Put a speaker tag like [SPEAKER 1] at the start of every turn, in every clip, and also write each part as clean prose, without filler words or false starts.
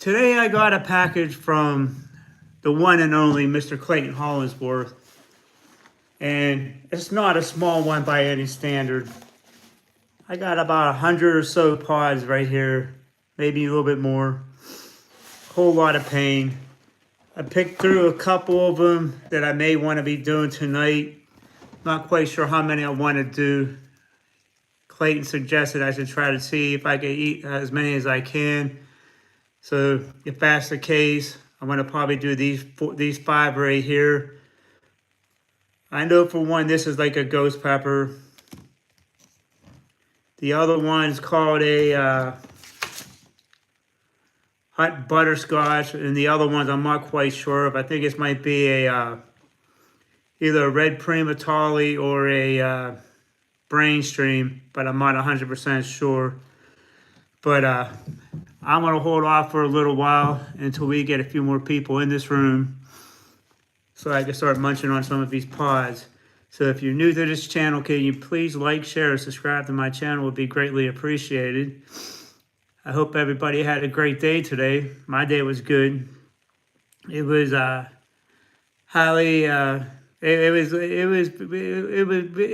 [SPEAKER 1] Today I got a package from the one and only Mr. Clayton Hollingsworth, and it's not a small one by any standard. I got about 100 or so pods right here, maybe a little bit more. Whole lot of pain. I picked through a couple of them that I may want to be doing tonight. Not quite sure how many I want to do. Clayton suggested I should try to see if I could eat as many as I can. So if that's the case, I'm going to probably do these 5 right here. I know for one, this is like a ghost pepper. The other one is called a hot butterscotch, and the other ones I'm not quite sure of. I think it might be a either a red primatali or a brainstream, but I'm not 100% sure. But I'm going to hold off for a little while until we get a few more people in this room so I can start munching on some of these pods. So if you're new to this channel, can you please like, share, and subscribe to my channel? It would be greatly appreciated. I hope everybody had a great day today. My day was good. It was highly, I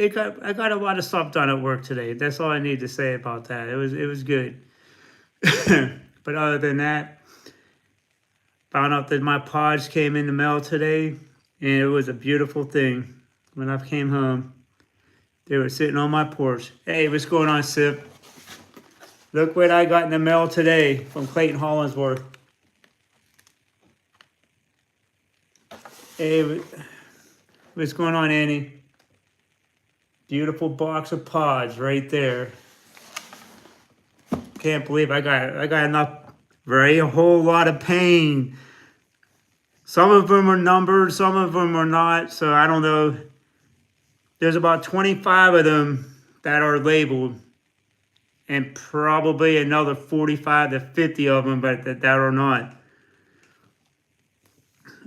[SPEAKER 1] got a lot of stuff done at work today. That's all I need to say about that. It was good. But other than that, found out that my pods came in the mail today, and it was a beautiful thing. When I came home, they were sitting on my porch. Hey, what's going on, Sip? Look what I got in the mail today from Clayton Hollingsworth. Hey, what's going on, Annie? Beautiful box of pods right there. Can't believe I got enough for a whole lot of pain. Some of them are numbered, some of them are not, so I don't know. There's about 25 of them that are labeled, and probably another 45 to 50 of them that are not.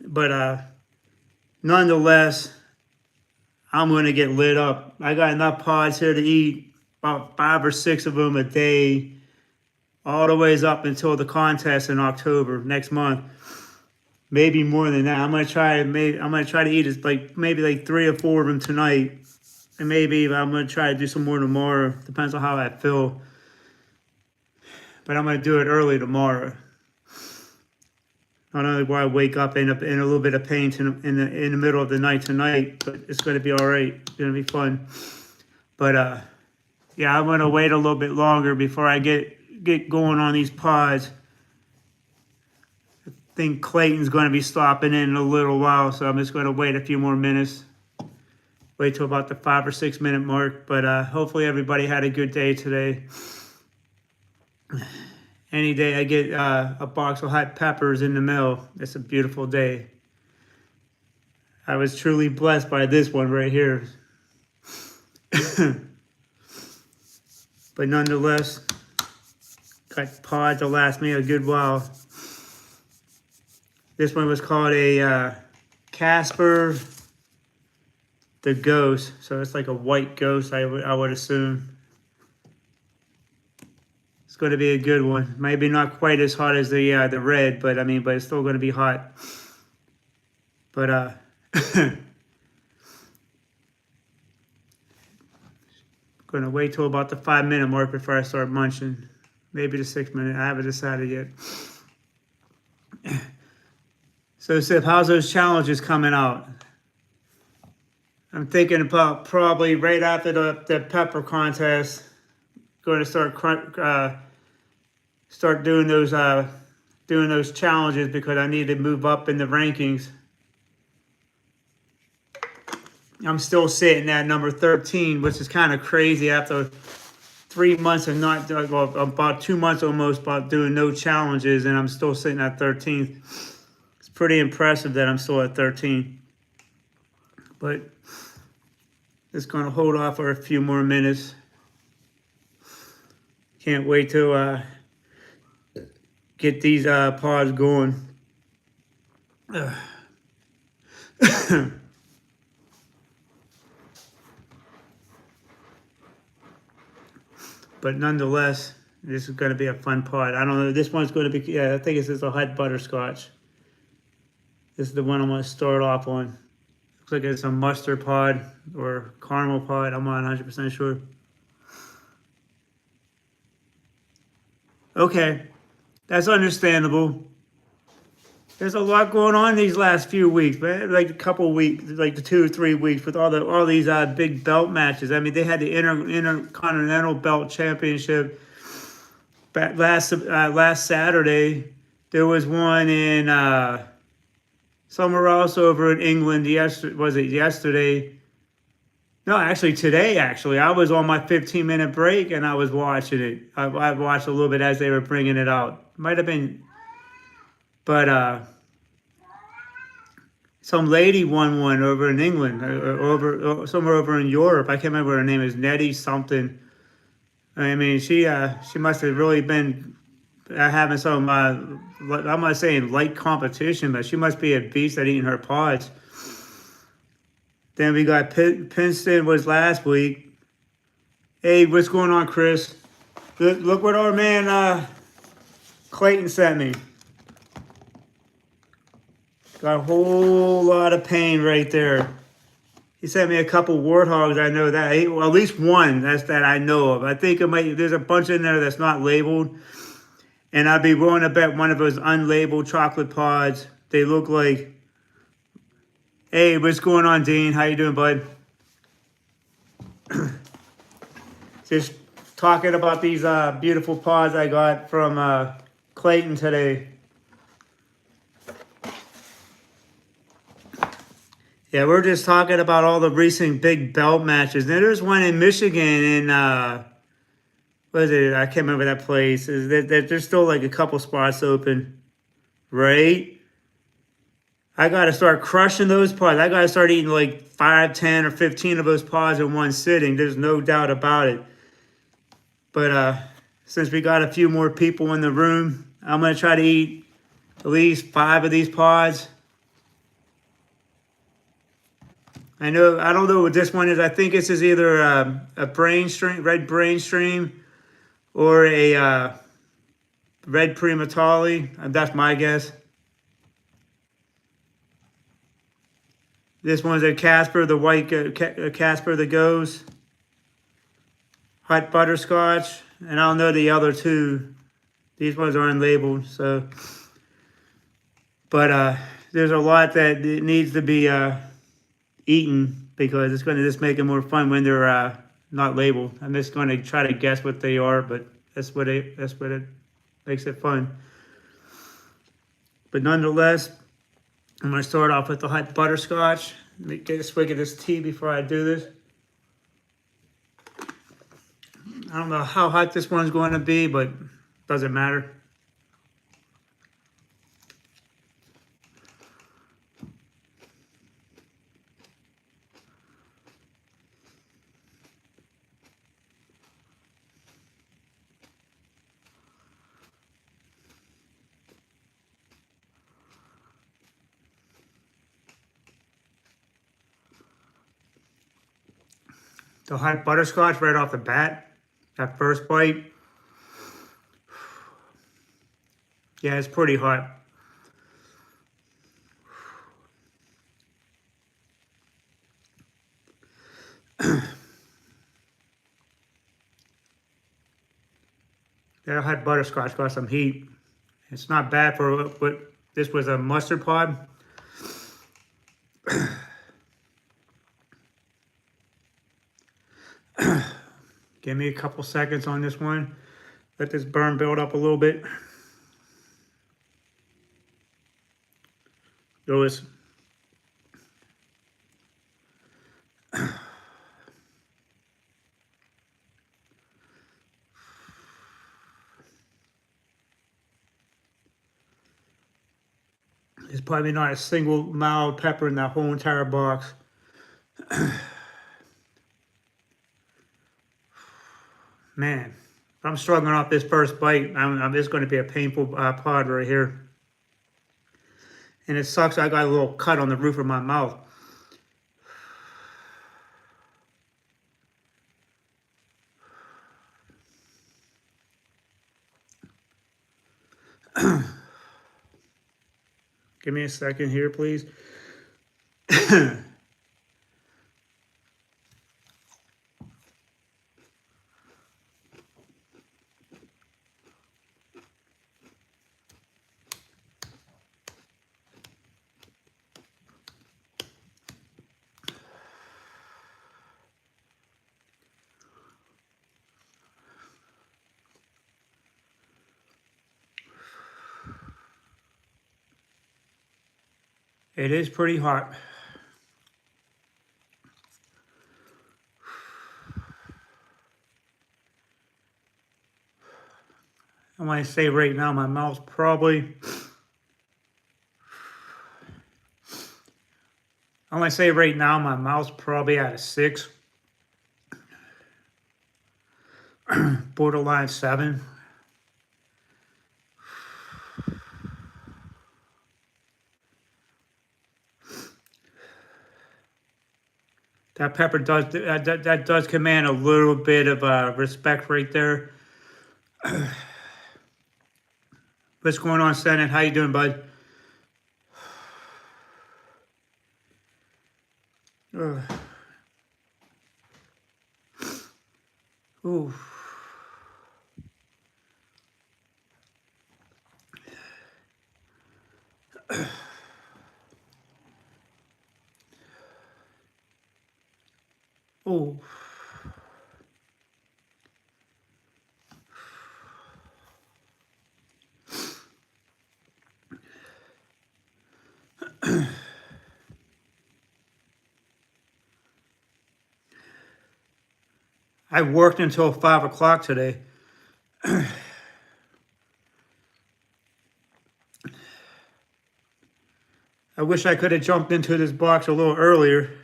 [SPEAKER 1] But nonetheless, I'm going to get lit up. I got enough pods here to eat about 5 or 6 of them a day, all the ways up until the contest in October next month. Maybe more than that. I'm gonna try to eat maybe 3 or 4 of them tonight, and maybe I'm gonna try to do some more tomorrow. Depends on how I feel. But I'm gonna do it early tomorrow. Not only will I wake up in a little bit of pain in the middle of the night tonight, but it's gonna be all right. It's gonna be fun. But yeah, I'm gonna wait a little bit longer before I get going on these pods. I think Clayton's going to be stopping in a little while, so I'm just going to wait a few more minutes. Wait till about the 5 or 6 minute mark, but hopefully everybody had a good day today. Any day I get a box of hot peppers in the mail, it's a beautiful day. I was truly blessed by this one right here. But nonetheless, got pods to last me a good while. This one was called a Casper the Ghost. So it's like a white ghost, I would assume. It's going to be a good one. Maybe not quite as hot as the red, but it's still going to be hot. But going to wait till about the 5 minute mark before I start munching. Maybe the 6 minute. I haven't decided yet. So, Sip, how's those challenges coming out? I'm thinking about probably right after the pepper contest, going to start doing those challenges because I need to move up in the rankings. I'm still sitting at number 13, which is kind of crazy after 3 months of about 2 months almost about doing no challenges, and I'm still sitting at 13th. It's pretty impressive that I'm still at 13. But just going to hold off for a few more minutes. Can't wait to get these pods going. But nonetheless, This is going to be a fun pod. I don't know. This one's going to be, yeah, I think this is a hot butterscotch. This is the one I'm going to start off on. Looks like it's a mustard pod or caramel pod. I'm not 100% sure. Okay, that's understandable. There's a lot going on these last few weeks, man. Like a couple weeks, like the 2 or 3 weeks with all these big belt matches. I mean, they had the Intercontinental Belt Championship last Saturday. There was one in somewhere else over in England. Was it yesterday? No, actually today. Actually, I was on my 15-minute break and I was watching it. I watched a little bit as they were bringing it out. Might have been, but some lady won one over in England, or somewhere over in Europe. I can't remember her name is Nettie something. I mean, she must have really been having some. I'm not saying light competition, but she must be a beast at eating her pods. Then we got Princeton was last week. Hey, what's going on, Chris? Look what our man Clayton sent me. Got a whole lot of pain right there. He sent me a couple warthogs. I know that. Well, at least one that I know of. I think there's a bunch in there that's not labeled. And I'd be willing to bet one of those unlabeled chocolate pods. They look like. Hey, what's going on, Dean? How you doing, bud? Just talking about these beautiful pods I got from Clayton today. Yeah, we're just talking about all the recent big belt matches. Now, there's one in Michigan in, what is it? I can't remember that place. There's still like a couple spots open, right? I got to start crushing those pods. I got to start eating like 5, 10, or 15 of those pods in one sitting. There's no doubt about it. But since we got a few more people in the room, I'm going to try to eat at least 5 of these pods. I don't know what this one is. I think this is either a brain stream, red brain stream, or a red primatali. That's my guess. This one's a Casper, the white Casper that goes. Hot butterscotch. And I don't know the other two. These ones are unlabeled. So, but there's a lot that needs to be eaten because it's going to just make it more fun when they're not labeled. I'm just going to try to guess what they are, but that's what it makes it fun. But nonetheless, I'm going to start off with the hot butterscotch. Let me get a swig of this tea before I do this. I don't know how hot this one's going to be, but it doesn't matter. The hot butterscotch right off the bat, that first bite. Yeah, it's pretty hot. That hot butterscotch got some heat. It's not bad for what this was a mustard pod. Give me a couple seconds on this one. Let this burn build up a little bit. Lewis. There's probably not a single mild pepper in that whole entire box. Man, if I'm struggling off this first bite, it's going to be a painful pod right here. And it sucks I got a little cut on the roof of my mouth. Give me a second here, please. It is pretty hot. I want to say right now my mouth's probably, I want to say right now my mouth's probably at a 6. Borderline 7. That pepper does, that does command a little bit of respect right there. What's going on, Senate? How you doing, bud? Ugh. Ooh. Ooh. I worked until 5 o'clock today. I wish I could have jumped into this box a little earlier.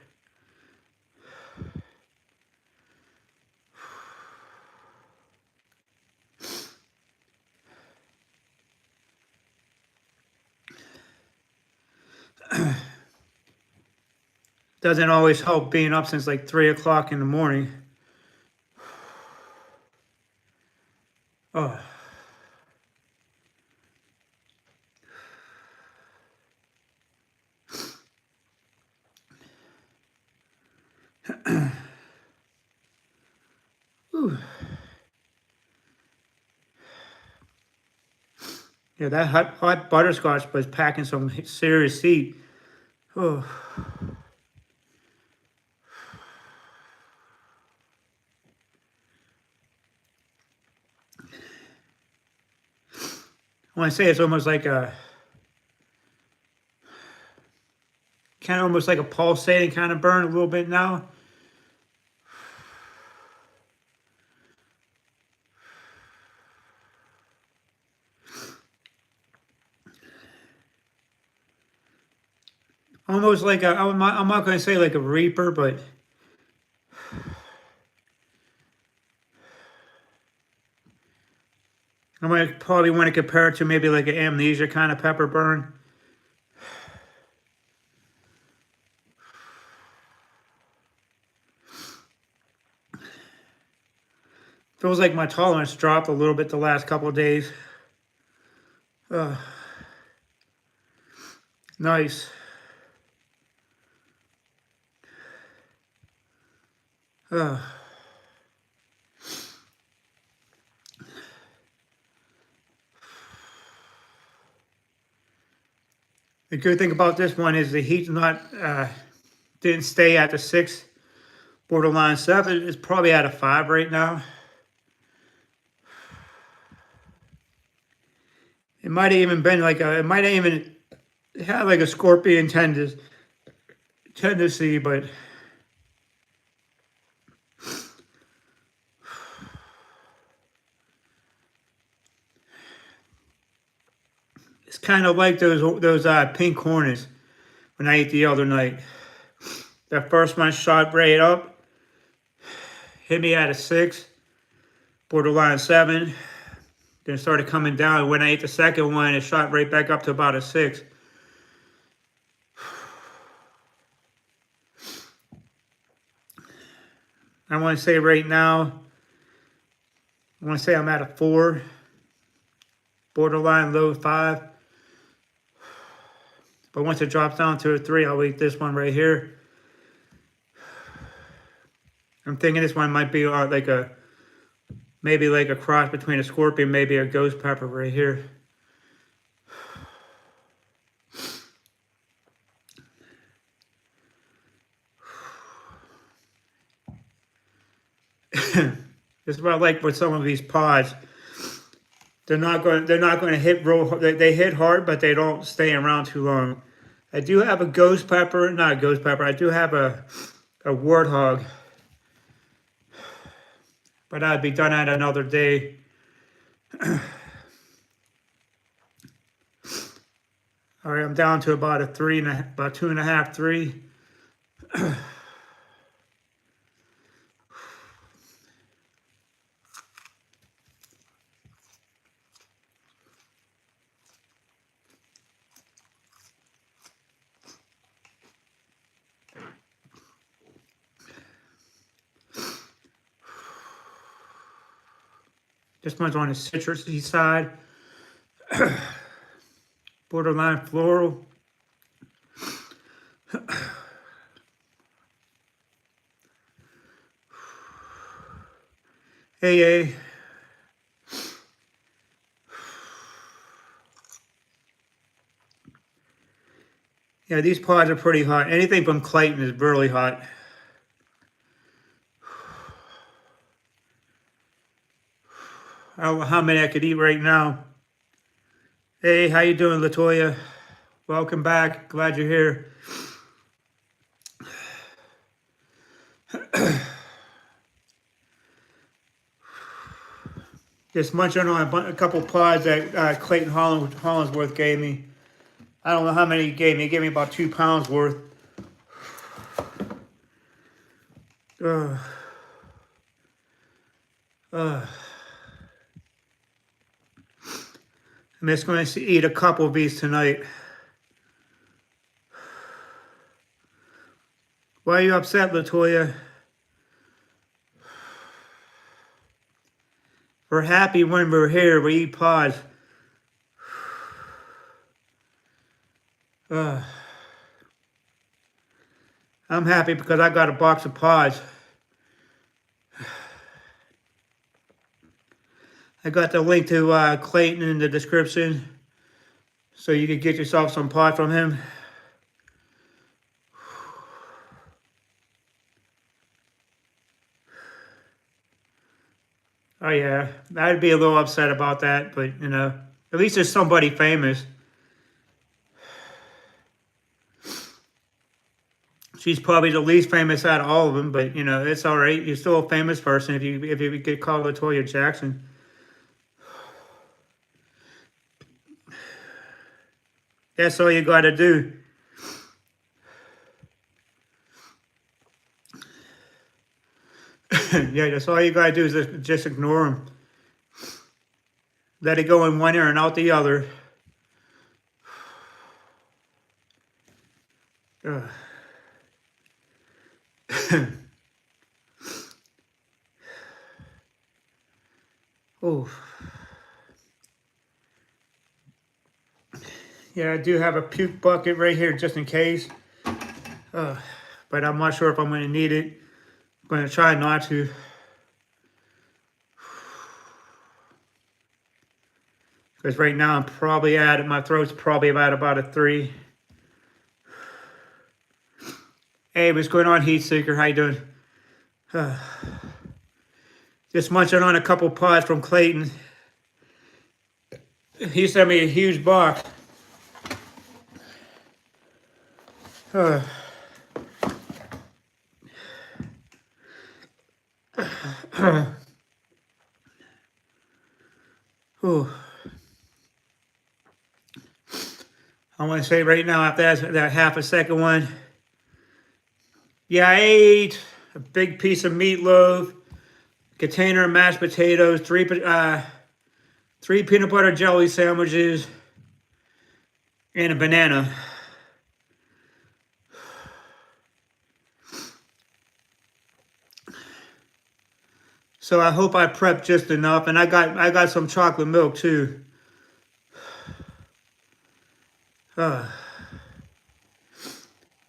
[SPEAKER 1] Doesn't always help being up since like 3 o'clock in the morning. Oh. Yeah, that hot butterscotch was packing some serious heat. Oh. I want to say it's almost like a, kind of almost like a pulsating kind of burn a little bit now. Almost like a, I'm not going to say like a reaper, but I might probably want to compare it to maybe like an amnesia kind of pepper burn. Feels like my tolerance dropped a little bit the last couple of days. Nice. The good thing about this one is the heat's not, didn't stay at the 6, borderline 7. It's probably at a 5 right now. It might have even been like a, it might have even had like a scorpion tendency, but it's kind of like those pink hornets when I ate the other night. That first one shot right up, hit me at a 6, borderline 7. Then it started coming down. When I ate the second one, it shot right back up to about a 6. I want to say right now, I want to say I'm at a 4, borderline low 5. But once it drops down to a 3, I'll eat this one right here. I'm thinking this one might be maybe like a cross between a scorpion, maybe a ghost pepper right here. This is what I like with some of these pods. They're not going to hit real. They hit hard, but they don't stay around too long. I do have a ghost pepper, not a ghost pepper. I do have a warthog, but I'd be done at another day. All right, I'm down to about a 3.5, about 2.5, 3. This one's on the citrusy side. Borderline floral. AA. Yeah, these pods are pretty hot. Anything from Clayton is really hot. I don't know how many I could eat right now. Hey, how you doing, Latoya? Welcome back. Glad you're here. Just munching on a couple pods that Clayton Hollingsworth gave me. I don't know how many he gave me. He gave me about 2 pounds worth. I'm just going to eat a couple of these tonight. Why are you upset, Latoya? We're happy when we're here. We eat pods. I'm happy because I got a box of pods. I got the link to Clayton in the description, so you can get yourself some pod from him. Oh yeah, I'd be a little upset about that, but you know, at least there's somebody famous. She's probably the least famous out of all of them, but you know, it's all right. You're still a famous person if you get called Latoya Jackson. That's all you got to do. Yeah, that's all you got to do is just ignore them. Let it go in one ear and out the other. Oh. Yeah, I do have a puke bucket right here just in case. But I'm not sure if I'm going to need it. I'm going to try not to. Because right now I'm probably my throat's probably about a 3. Hey, what's going on, Heat Seeker? How you doing? Just munching on a couple pods from Clayton. He sent me a huge box. I want to say right now, after that half a second one, yeah, I ate a big piece of meatloaf, container of mashed potatoes, 3 peanut butter jelly sandwiches, and a banana. So I hope I prepped just enough, and I got some chocolate milk too.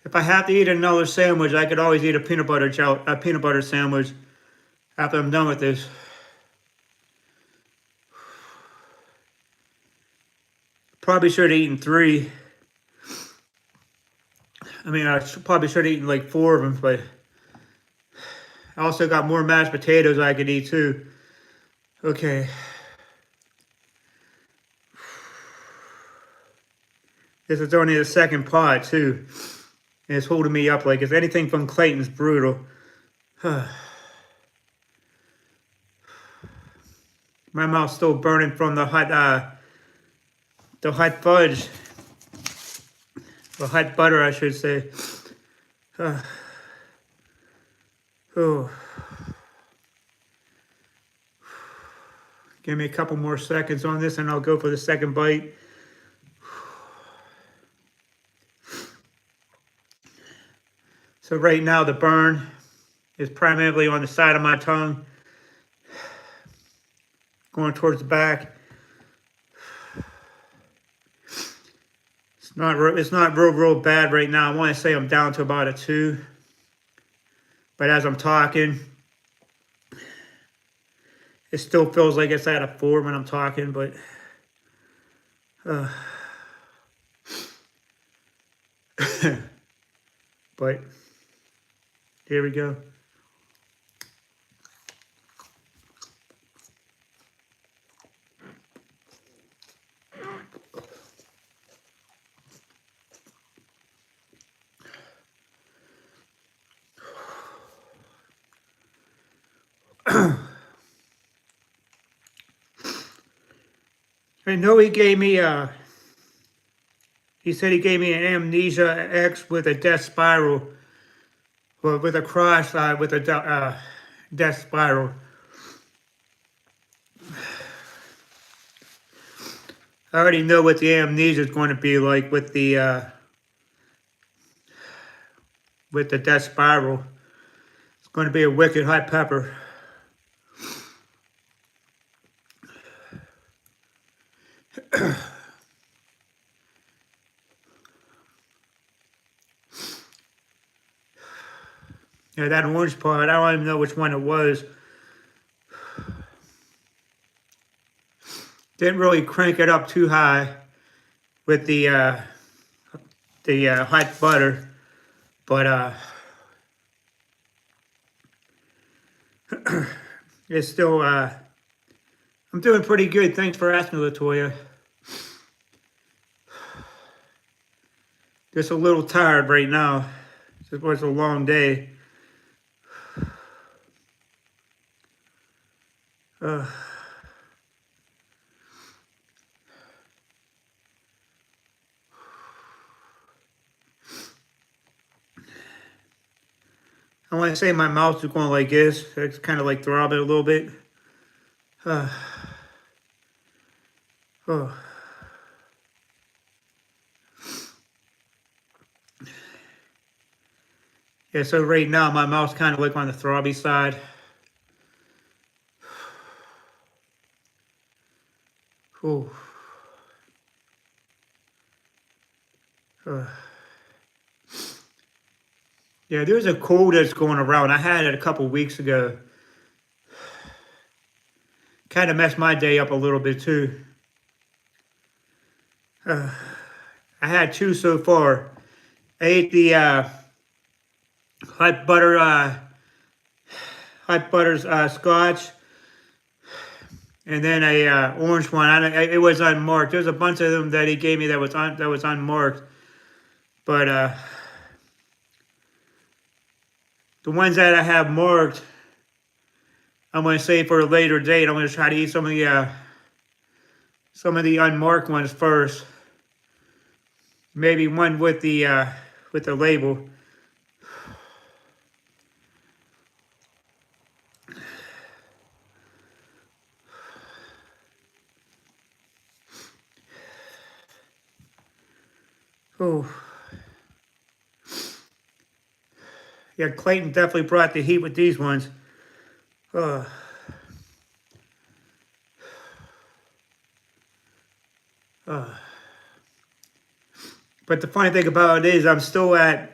[SPEAKER 1] If I have to eat another sandwich, I could always eat a peanut butter sandwich after I'm done with this. Probably should have eaten 3. I mean, probably should have eaten like 4 of them, but I also got more mashed potatoes I could eat too. Okay. This is only the second pot too. And it's holding me up like it's anything from Clayton's brutal. My mouth's still burning from the hot fudge. The hot butter, I should say. Oh. Give me a couple more seconds on this and I'll go for the second bite. So right now the burn is primarily on the side of my tongue, going towards the back. It's not real bad right now. I want to say I'm down to about a 2. But as I'm talking, it still feels like it's at a 4 when I'm talking, but but here we go. I know he gave me he said he gave me an Amnesia X with a death spiral, or with a cross with a death spiral. I already know what the amnesia is going to be like with the death spiral. It's going to be a wicked hot pepper. Yeah, that orange part, I don't even know which one it was. Didn't really crank it up too high with the hot butter, but it's still I'm doing pretty good. Thanks for asking, Latoya. Just a little tired right now. It was a long day. I want to say my mouth is going like this. It's kind of like throbbing a little bit. Oh. Yeah, so right now my mouth's kind of like on the throbby side. Oh. Yeah, there's a cold that's going around. I had it a couple weeks ago. Kind of messed my day up a little bit too. I had 2 so far. I ate the hot butter's scotch, and then a orange one. It was unmarked. There's a bunch of them that he gave me that was unmarked, but the ones that I have marked, I'm going to save for a later date. I'm going to try to eat some of the unmarked ones first. Maybe one with the label. Oh. Yeah, Clayton definitely brought the heat with these ones. But the funny thing about it is I'm still with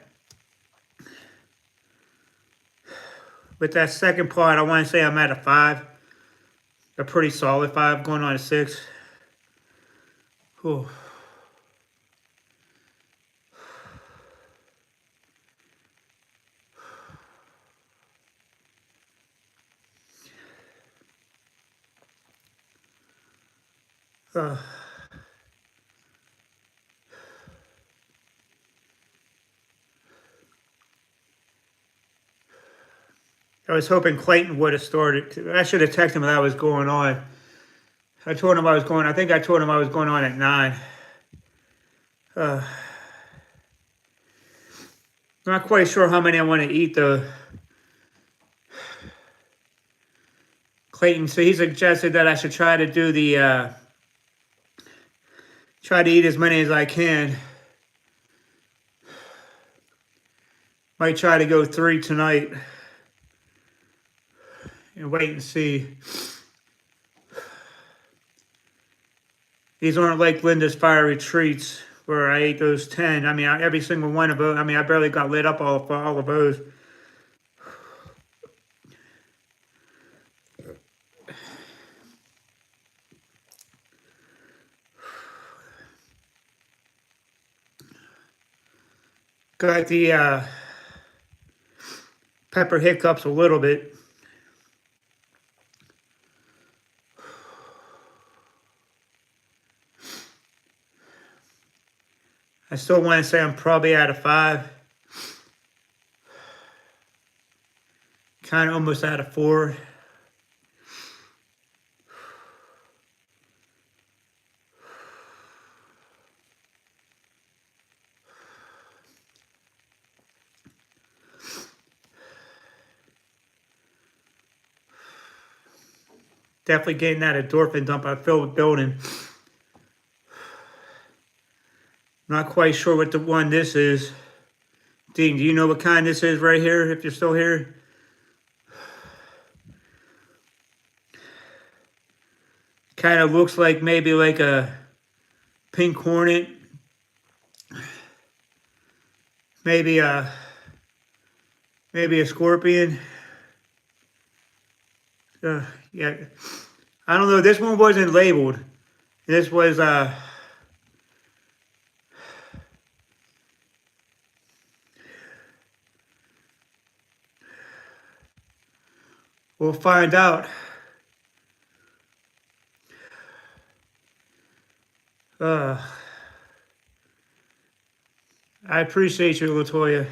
[SPEAKER 1] that second part, I want to say I'm at a 5. A pretty solid 5, going on a 6. Whew. I was hoping Clayton would have started. I should have texted him that was going on. I told him I was going. I think I told him I was going on at 9. Not quite sure how many I want to eat though. Clayton, so he suggested that I should try to do the try to eat as many as I can. Might try to go 3 tonight and wait and see. These aren't like Linda's fiery treats where I ate those 10. I mean, every single one of those. I mean, I barely got lit up all of those. Got the pepper hiccups a little bit. I still want to say I'm probably at a 5. Kind of almost at a 4. Definitely getting that endorphin dump. I feel it building. Not quite sure what the one this is. Dean, do you know what kind this is right here, if you're still here? Kind of looks like maybe like a pink hornet. Maybe a scorpion. Yeah. I don't know. This one wasn't labeled. This was we'll find out. I appreciate you, LaToya.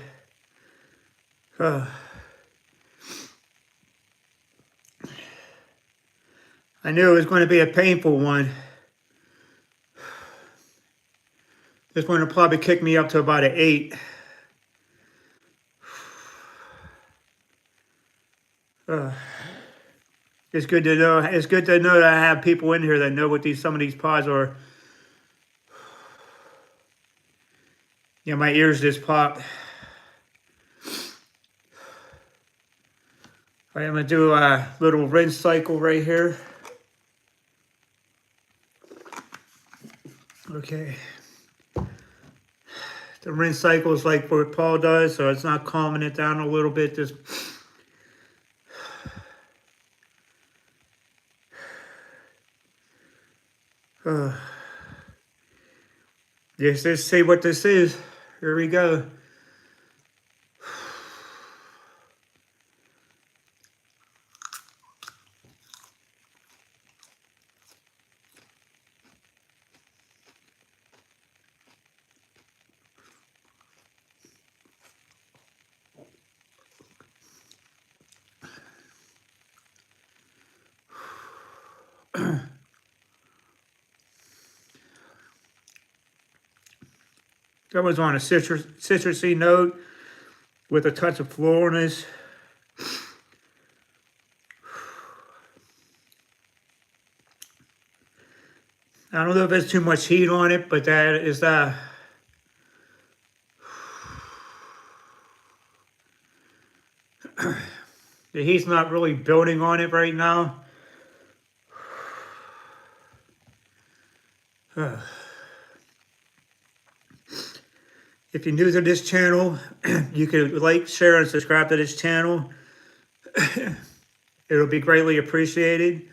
[SPEAKER 1] I knew it was going to be a painful one. This one will probably kick me up to about an 8. It's good to know. It's good to know that I have people in here that know what some of these pods are. Yeah, my ears just popped. All right, I'm gonna do a little rinse cycle right here. Okay. The rinse cycle is like what Paul does, so it's not calming it down a little bit. Just let's see what this is. Here we go. That was on a citrusy note with a touch of floralness. I don't know if there's too much heat on it, but that is the heat's not really building on it right now. If you're new to this channel, you can like, share, and subscribe to this channel. It'll be greatly appreciated.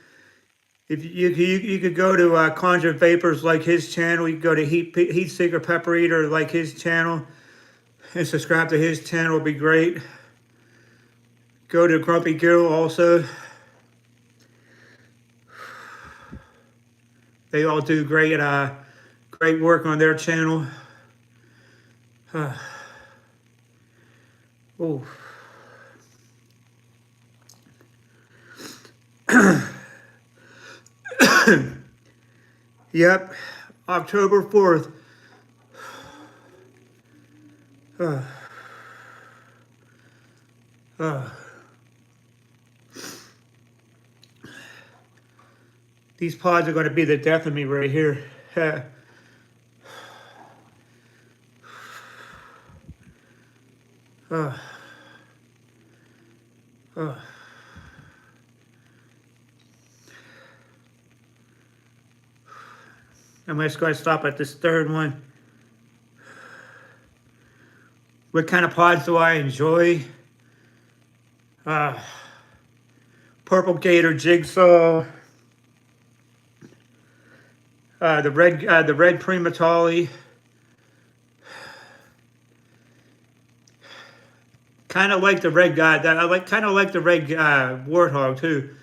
[SPEAKER 1] If you could go to Conjured-Vaporz, like his channel. You could go to Heat Seeker Pepper Eater, like his channel, and subscribe to his channel. Would be great. Go to Grumpy Gill also. They all do great work on their channel. Oh. Yep, October 4th. These pods are going to be the death of me right here. I'm just going to stop at this third one. What kind of pods do I enjoy? Purple Gator Jigsaw. The red Primatali. Kind of like the red guy. Kind of like the red Warthog too.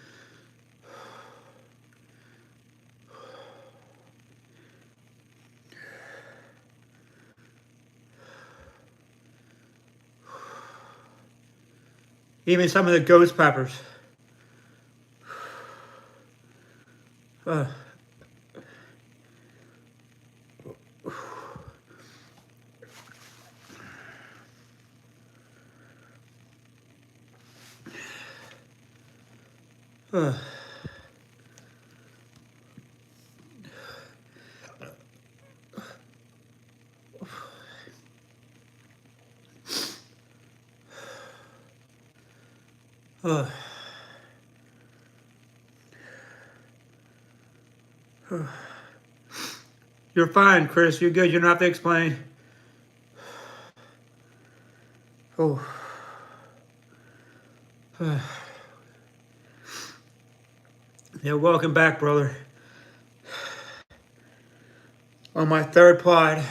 [SPEAKER 1] Even some of the ghost peppers. You're fine, Chris. You're good. You don't have to explain. Oh. Yeah, welcome back, brother. On my third pod.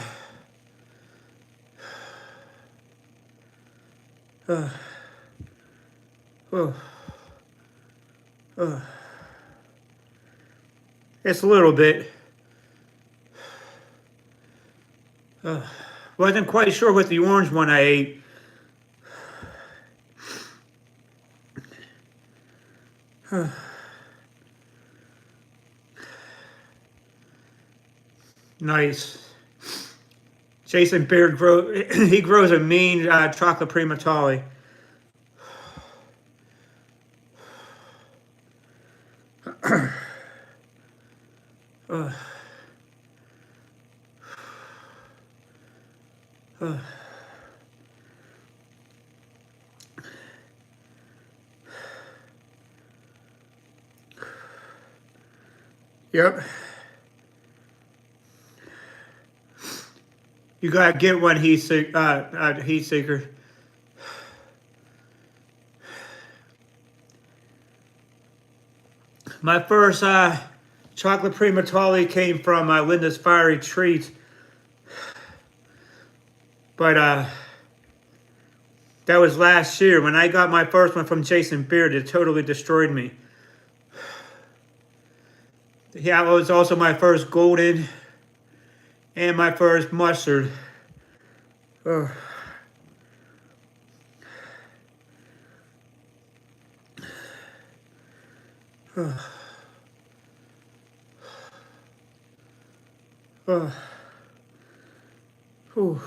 [SPEAKER 1] It's a little bit. Wasn't quite sure what the orange one I ate. Nice. Jason Beard he grows a mean chocolate Primatali. Yep. You gotta get one heat seeker. My first chocolate Primatali came from Linda's Fiery Treats, but that was last year. When I got my first one from Jason Beard, it totally destroyed me. Yeah, it was also my first golden and my first mustard. Oh. Oh. Oh. Whew.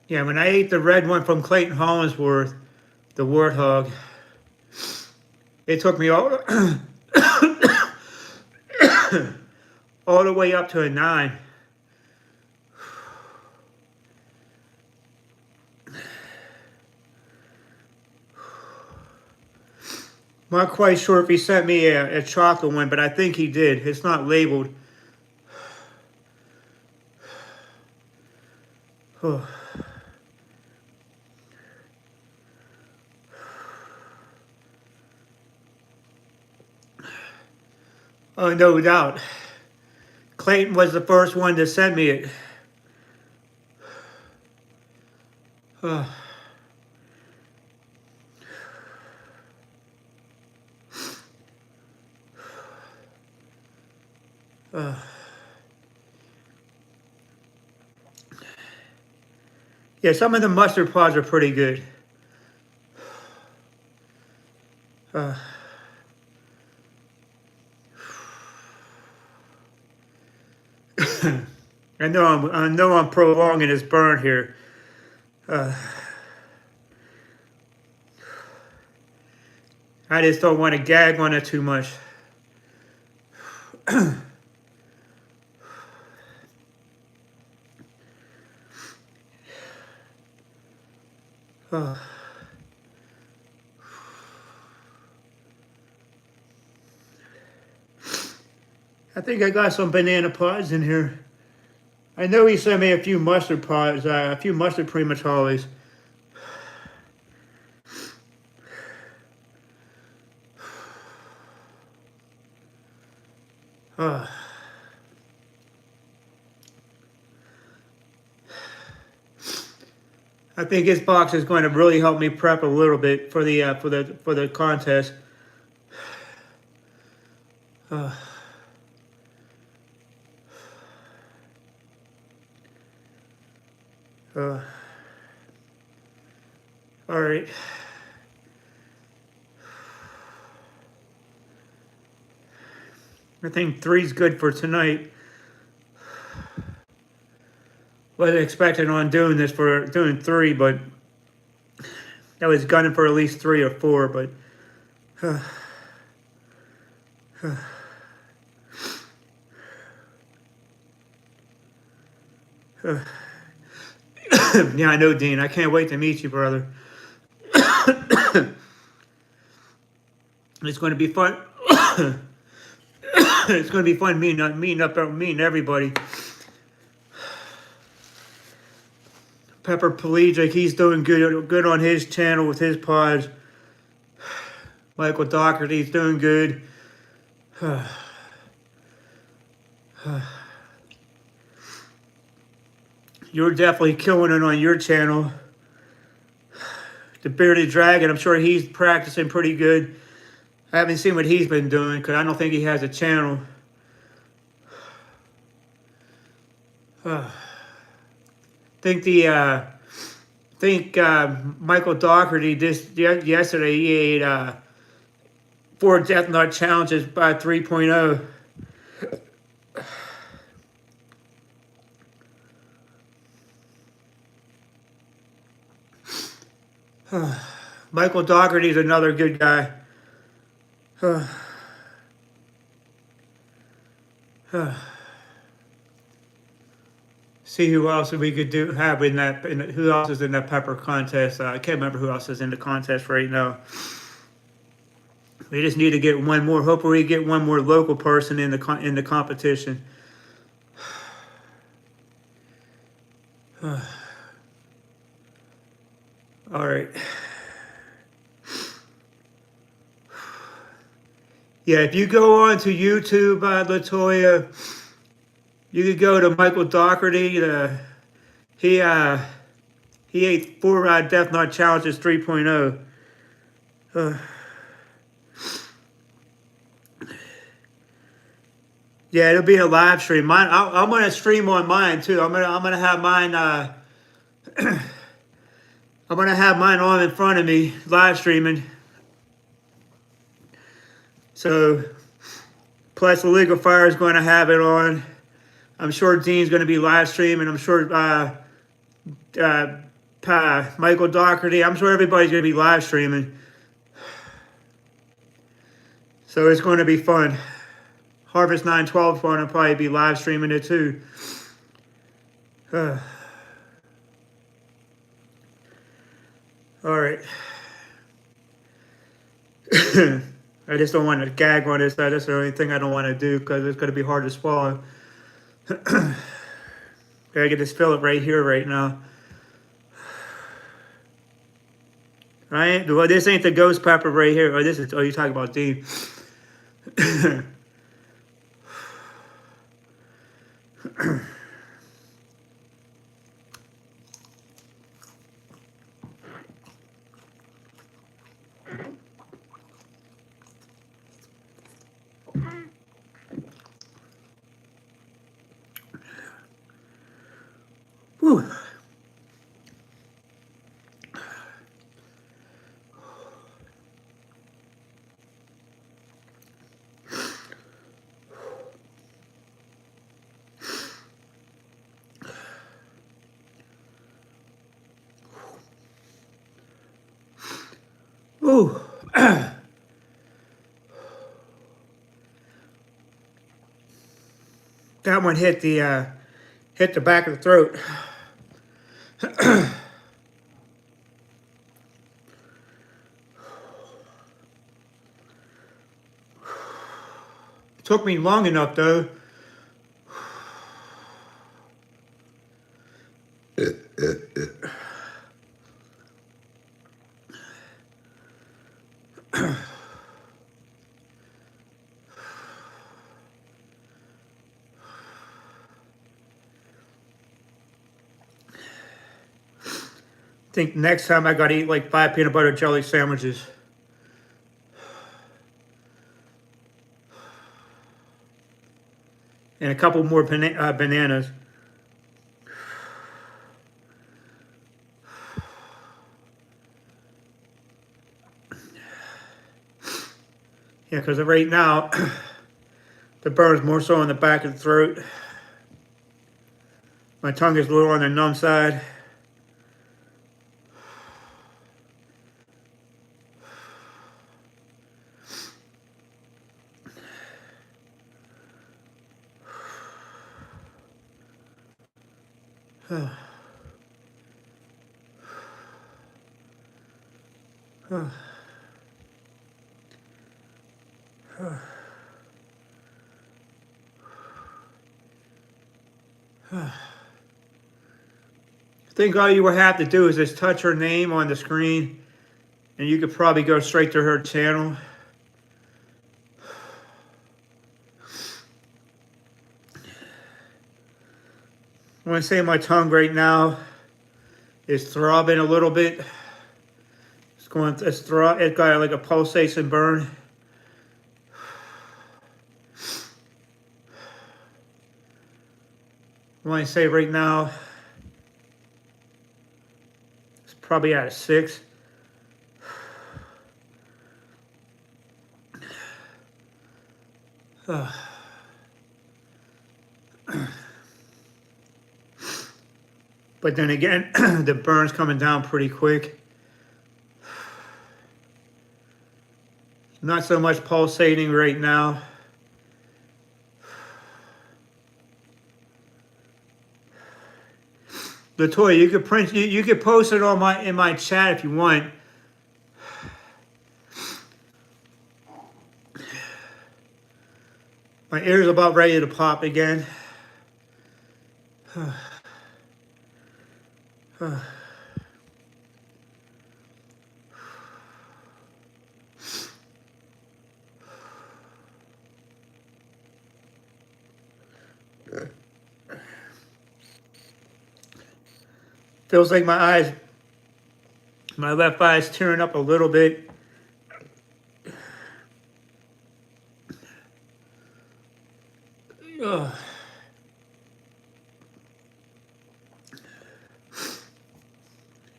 [SPEAKER 1] Yeah, when I ate the red one from Clayton Hollingsworth, the Warthog, it took me all the way up to a 9. Not quite sure if he sent me a chocolate one, but I think he did. It's not labeled. Oh. Oh, no doubt. Clayton was the first one to send me it. Oh. Yeah, some of the mustard pods are pretty good. I know I'm prolonging this burn here. I just don't want to gag on it too much. I think I got some banana pods in here. I know he sent me a few mustard pods, a few mustard primatoles. I think this box is going to really help me prep a little bit for the contest. All right. I think 3's good for tonight. Wasn't expecting on doing 3, but I was gunning for at least 3 or 4, but yeah, I know, Dean. I can't wait to meet you, brother. It's going to be fun. It's going to be fun meeting everybody. Pepper Pelagic, he's doing good on his channel with his pods. Michael Doherty's doing good. You're definitely killing it on your channel. The Bearded Dragon, I'm sure he's practicing pretty good. I haven't seen what he's been doing because I don't think he has a channel. Think Michael Doherty yesterday he ate 4 Death Nut challenges by 3.0. Michael Doherty's another good guy. See who else we could have in that. Who else is in that pepper contest? I can't remember who else is in the contest right now. We just need to get one more. Hopefully, we get one more local person in the competition. All right. Yeah, if you go on to YouTube, Latoya, you could go to Michael Doherty. He ate 4 Death Nut challenges 3.0. Yeah, it'll be a live stream. I'm gonna stream on mine too. I'm gonna have mine. I'm gonna have mine on in front of me, live streaming. So, plus the League of Fire is going to have it on. I'm sure Dean's going to be live streaming. I'm sure Michael Doherty. I'm sure everybody's going to be live streaming. So it's going to be fun. Harvest 912 is going to probably be live streaming it too. All right. I just don't want to gag on this. That's the only thing I don't want to do because it's going to be hard to swallow. Gotta get this fillet right here right now. right? Well, this ain't the ghost pepper right here. Or this is, oh, you're talking about Dean. Whew. Ooh. That one hit the back of the throat. It took me long enough though. I think next time I gotta eat like 5 peanut butter jelly sandwiches. And a couple more bananas. Yeah, because right now, the burn's more so on the back of the throat. My tongue is a little on the numb side. I think all you would have to do is just touch her name on the screen, and you could probably go straight to her channel. I want to say my tongue right now is throbbing a little bit. It's got like a pulsation burn. I want to say right now, it's probably at a 6. But then again, the burn's coming down pretty quick. Not so much pulsating right now. Latoya, you could print, you could post it on in my chat if you want. My ear's about ready to pop again. Feels like my left eye is tearing up a little bit. Ugh.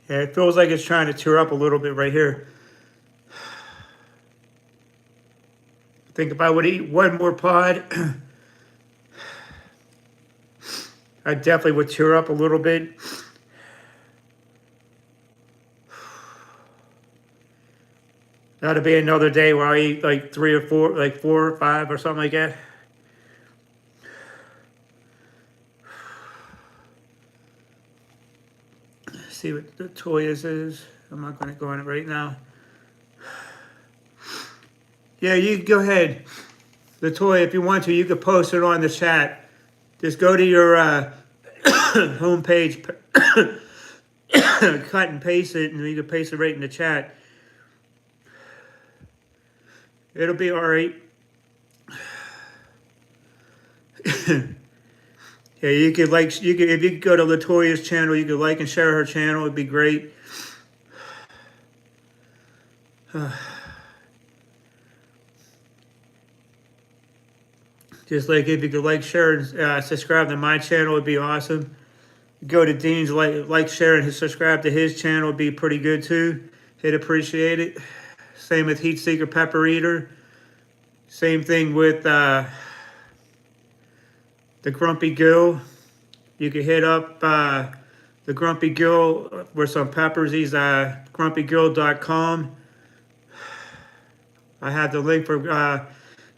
[SPEAKER 1] Yeah, it feels like it's trying to tear up a little bit right here. I think if I would eat one more pod, I definitely would tear up a little bit. That'll be another day where I eat like 3 or 4, like 4 or 5 or something like that. Let's see what the Toya's is. I'm not going to go on it right now. Yeah, you can go ahead. Latoya, if you want to, you could post it on the chat. Just go to your homepage, cut and paste it, and you can paste it right in the chat. It'll be all right. Yeah, you could if you could go to Latoya's channel, you could like and share her channel. It'd be great. Just like if you could like, share, and subscribe to my channel, it'd be awesome. Go to Dean's, share, and subscribe to his channel. It'd be pretty good too. He'd appreciate it. Same with Heat Seeker Pepper Eater. Same thing with the Grumpy Gill. You can hit up the Grumpy Gill with some peppers. He's grumpygill.com. I have the link for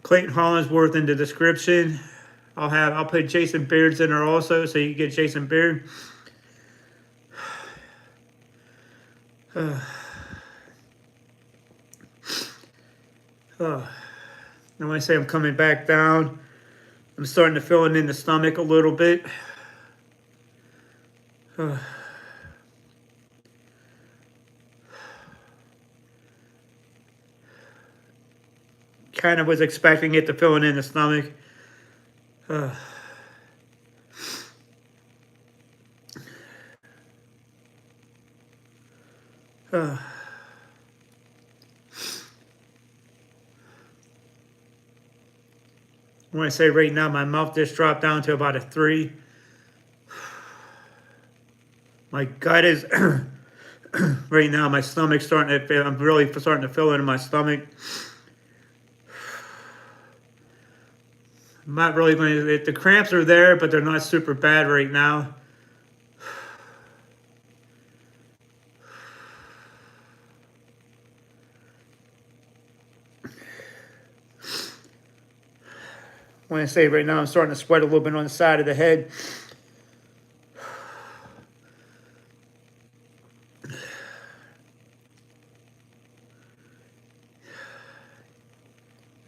[SPEAKER 1] Clayton Hollingsworth in the description. I'll put Jason Beard's in there also, so you can get Jason Beard. And when I say I'm coming back down, I'm starting to feel it in the stomach a little bit. Kind of was expecting it to feel it in the stomach. When I say right now, my mouth just dropped down to about a 3. My gut is right now. My stomach's starting to feel. I'm really starting to feel it in my stomach. I'm not really going to. The cramps are there, but they're not super bad right now. When I say right now, I'm starting to sweat a little bit on the side of the head.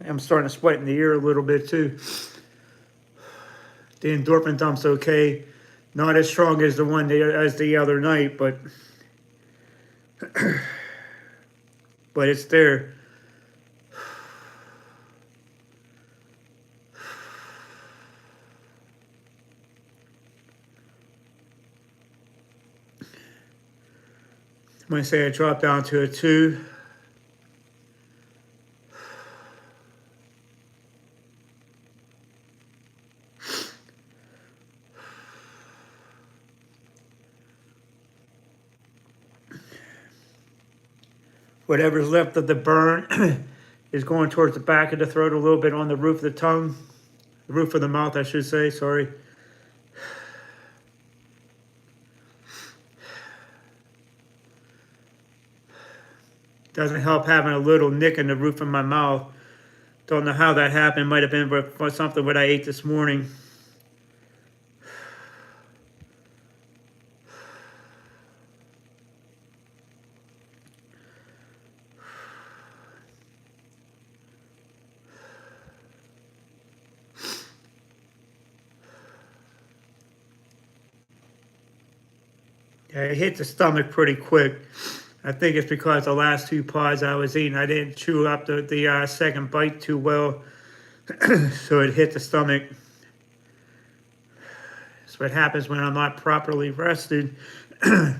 [SPEAKER 1] I'm starting to sweat in the ear a little bit too. The endorphin dump's okay. Not as strong as as the other night, but it's there. When I say I dropped down to a 2. Whatever's left of the burn is going towards the back of the throat a little bit on the roof of the tongue. The roof of the mouth, I should say, sorry. Doesn't help having a little nick in the roof of my mouth. Don't know how that happened. Might have been for something what I ate this morning. Yeah, it hit the stomach pretty quick. I think it's because the last 2 pods I was eating, I didn't chew up the second bite too well, so it hit the stomach. That's what happens when I'm not properly rested. Yeah,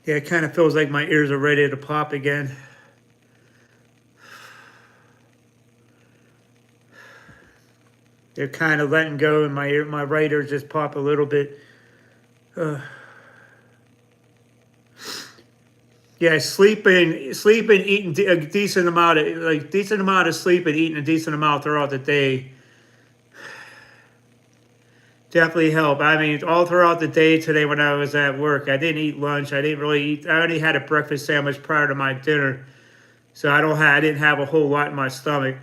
[SPEAKER 1] it kind of feels like my ears are ready to pop again. They're kind of letting go, and my right ear just pop a little bit. Yeah, sleeping, eating a decent amount of sleep and eating a decent amount throughout the day definitely help. I mean, all throughout the day today when I was at work, I didn't eat lunch. I didn't really eat. I only had a breakfast sandwich prior to my dinner, so I didn't have a whole lot in my stomach.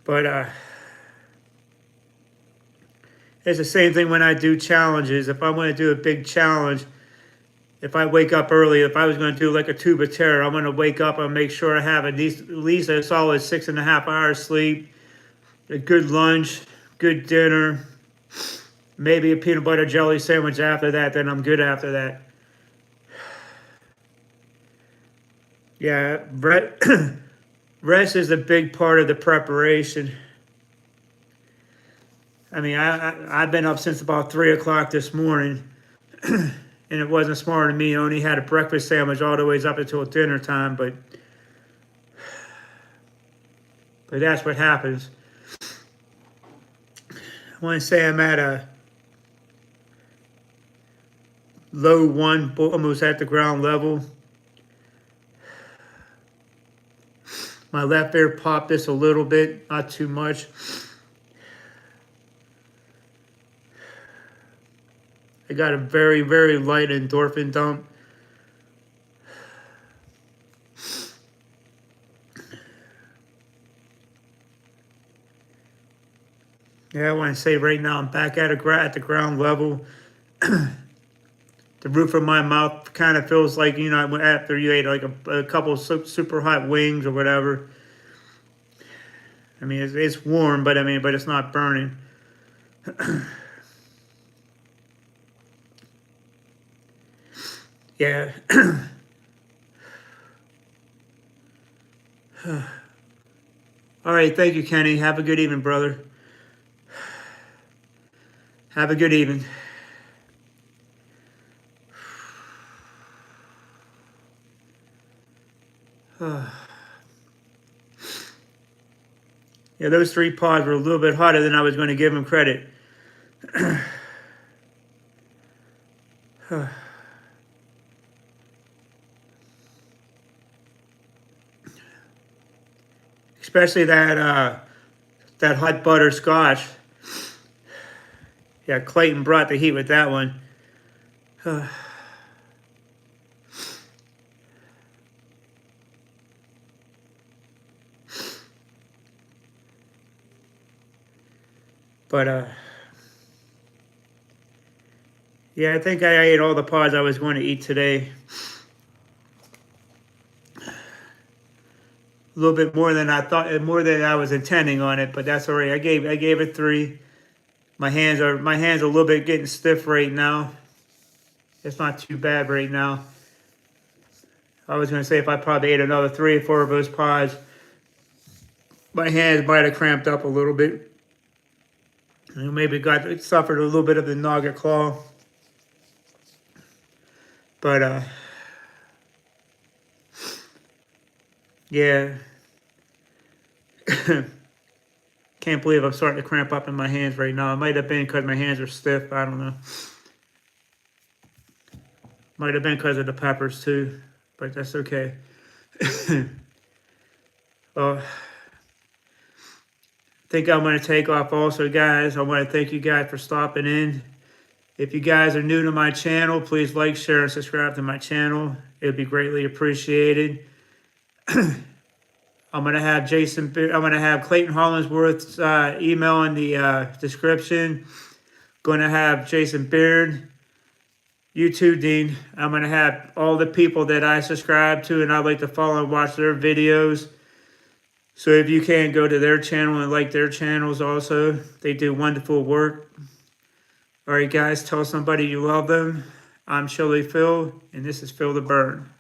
[SPEAKER 1] But it's the same thing when I do challenges. If I want to do a big challenge, if I wake up early, if I was going to do like a tube of terror, I'm going to wake up and make sure I have at least a solid 6.5 hours sleep, a good lunch, good dinner, maybe a peanut butter jelly sandwich after that, then I'm good after that. Yeah, rest is a big part of the preparation. I mean, I've been up since about 3 o'clock this morning, and it wasn't smart of me. I only had a breakfast sandwich all the way up until dinner time, but that's what happens. I want to say I'm at a low one, almost at the ground level. My left ear popped just a little bit, not too much. I got a very, very light endorphin dump. Yeah, I want to say right now I'm back at the ground level. The roof of my mouth kind of feels like, you know, after you ate like a couple of super hot wings or whatever. I mean, it's warm, but but it's not burning. Yeah. All right, thank you, Kenny. Have a good evening, brother. Have a good evening. Yeah, those 3 pods were a little bit hotter than I was going to give them credit. Especially that hot butterscotch. Yeah, Clayton brought the heat with that one. But yeah, I think I ate all the pods I was going to eat today. A little bit more than I thought, more than I was intending on it, but that's all right. I gave it 3. My hands are a little bit getting stiff right now. It's not too bad right now. I was gonna say if I probably ate another 3 or 4 of those pods, my hands might have cramped up a little bit. And maybe suffered a little bit of the nugget claw. But yeah. Can't believe I'm starting to cramp up in my hands right now. It might have been because my hands are stiff. I don't know. Might have been because of the peppers too, but that's okay. I think I'm going to take off also, guys. I want to thank you guys for stopping in. If you guys are new to my channel, please like, share, and subscribe to my channel. It would be greatly appreciated. I'm going to have Clayton Hollingsworth's email in the description. Going to have Jason Beard. You too, Dean. I'm going to have all the people that I subscribe to and I like to follow and watch their videos. So if you can, go to their channel and like their channels also. They do wonderful work. All right, guys, tell somebody you love them. I'm Shirley Phil, and this is Phil the Burn.